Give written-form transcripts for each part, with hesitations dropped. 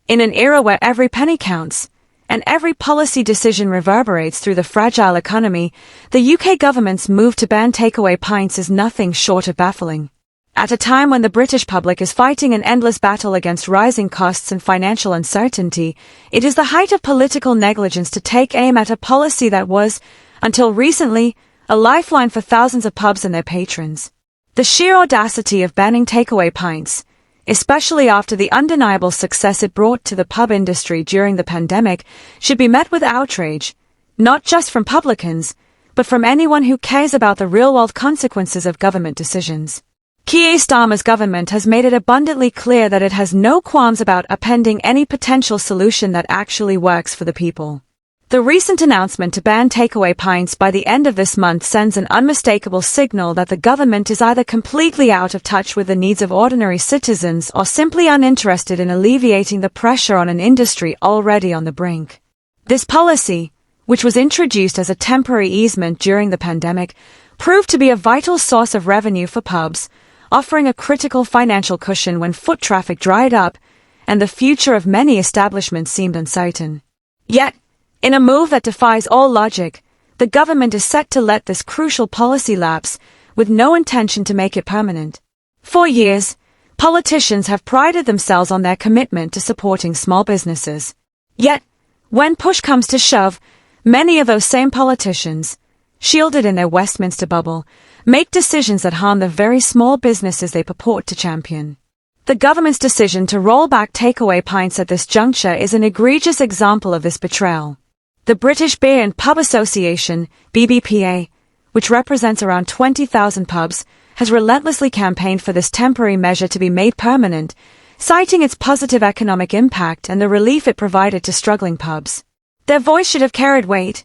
In an era where every penny counts, and every policy decision reverberates through the fragile economy, the UK government's move to ban takeaway pints is nothing short of baffling. At a time when the British public is fighting an endless battle against rising costs and financial uncertainty, it is the height of political negligence to take aim at a policy that was, until recently, a lifeline for thousands of pubs and their patrons. The sheer audacity of banning takeaway pints, especially after the undeniable success it brought to the pub industry during the pandemic, should be met with outrage, not just from publicans, but from anyone who cares about the real-world consequences of government decisions. Keir Starmer's government has made it abundantly clear that it has no qualms about appending any potential solution that actually works for the people. The recent announcement to ban takeaway pints by the end of this month sends an unmistakable signal that the government is either completely out of touch with the needs of ordinary citizens or simply uninterested in alleviating the pressure on an industry already on the brink. This policy, which was introduced as a temporary easement during the pandemic, proved to be a vital source of revenue for pubs, offering a critical financial cushion when foot traffic dried up and the future of many establishments seemed uncertain. Yet, in a move that defies all logic, the government is set to let this crucial policy lapse, with no intention to make it permanent. For years, politicians have prided themselves on their commitment to supporting small businesses. Yet, when push comes to shove, many of those same politicians, shielded in their Westminster bubble, make decisions that harm the very small businesses they purport to champion. The government's decision to roll back takeaway pints at this juncture is an egregious example of this betrayal. The British Beer and Pub Association, BBPA, which represents around 20,000 pubs, has relentlessly campaigned for this temporary measure to be made permanent, citing its positive economic impact and the relief it provided to struggling pubs. Their voice should have carried weight.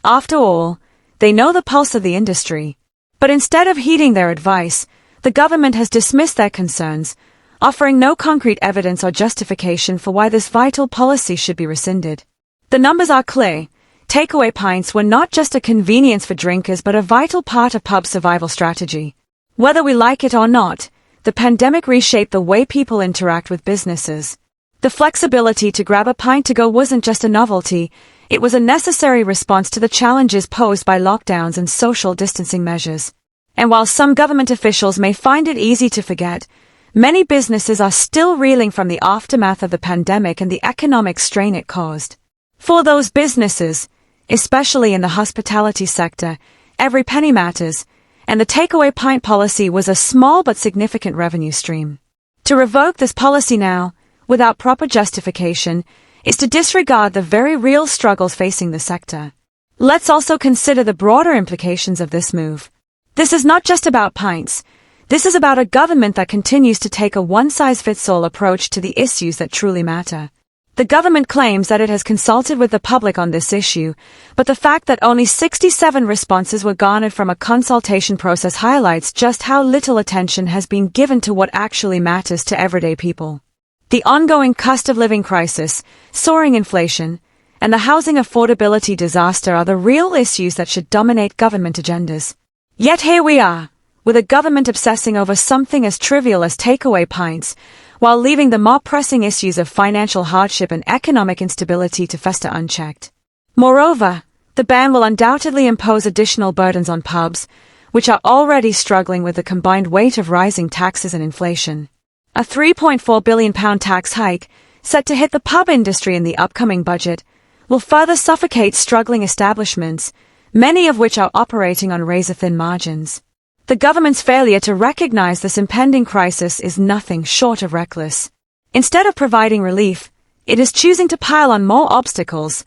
After all, they know the pulse of the industry. But instead of heeding their advice, the government has dismissed their concerns, offering no concrete evidence or justification for why this vital policy should be rescinded. The numbers are clear. Takeaway pints were not just a convenience for drinkers but a vital part of pub survival strategy. Whether we like it or not, the pandemic reshaped the way people interact with businesses. The flexibility to grab a pint to go wasn't just a novelty, it was a necessary response to the challenges posed by lockdowns and social distancing measures. And while some government officials may find it easy to forget, many businesses are still reeling from the aftermath of the pandemic and the economic strain it caused. For those businesses, especially in the hospitality sector, every penny matters, and the takeaway pint policy was a small but significant revenue stream. To revoke this policy now, without proper justification, is to disregard the very real struggles facing the sector. Let's also consider the broader implications of this move. This is not just about pints. This is about a government that continues to take a one-size-fits-all approach to the issues that truly matter. The government claims that it has consulted with the public on this issue, but the fact that only 67 responses were garnered from a consultation process highlights just how little attention has been given to what actually matters to everyday people. The ongoing cost of living crisis, soaring inflation, and the housing affordability disaster are the real issues that should dominate government agendas. Yet here we are, with a government obsessing over something as trivial as takeaway pints, while leaving the more pressing issues of financial hardship and economic instability to fester unchecked. Moreover, the ban will undoubtedly impose additional burdens on pubs, which are already struggling with the combined weight of rising taxes and inflation. A £3.4 billion tax hike, set to hit the pub industry in the upcoming budget, will further suffocate struggling establishments, many of which are operating on razor-thin margins. The government's failure to recognize this impending crisis is nothing short of reckless. Instead of providing relief, it is choosing to pile on more obstacles,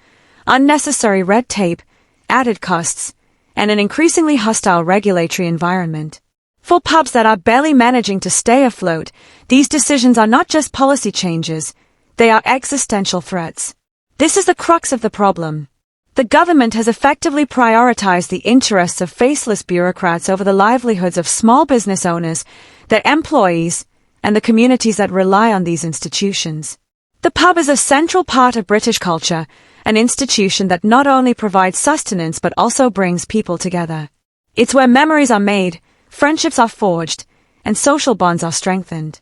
unnecessary red tape, added costs, and an increasingly hostile regulatory environment. For pubs that are barely managing to stay afloat, these decisions are not just policy changes, they are existential threats. This is the crux of the problem. The government has effectively prioritized the interests of faceless bureaucrats over the livelihoods of small business owners, their employees, and the communities that rely on these institutions. The pub is a central part of British culture, an institution that not only provides sustenance but also brings people together. It's where memories are made, friendships are forged, and social bonds are strengthened.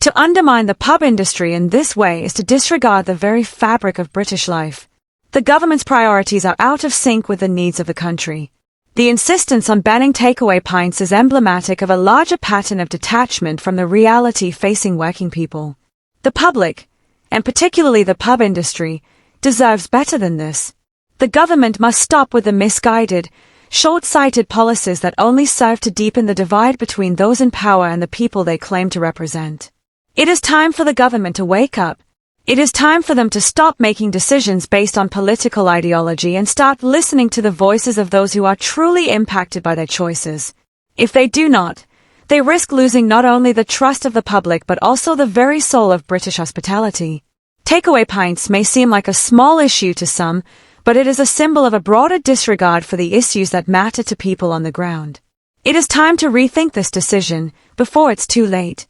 To undermine the pub industry in this way is to disregard the very fabric of British life. The government's priorities are out of sync with the needs of the country. The insistence on banning takeaway pints is emblematic of a larger pattern of detachment from the reality facing working people. The public, and particularly the pub industry, deserves better than this. The government must stop with the misguided, short-sighted policies that only serve to deepen the divide between those in power and the people they claim to represent. It is time for the government to wake up. It is time for them to stop making decisions based on political ideology and start listening to the voices of those who are truly impacted by their choices. If they do not, they risk losing not only the trust of the public but also the very soul of British hospitality. Takeaway pints may seem like a small issue to some, but it is a symbol of a broader disregard for the issues that matter to people on the ground. It is time to rethink this decision before it's too late.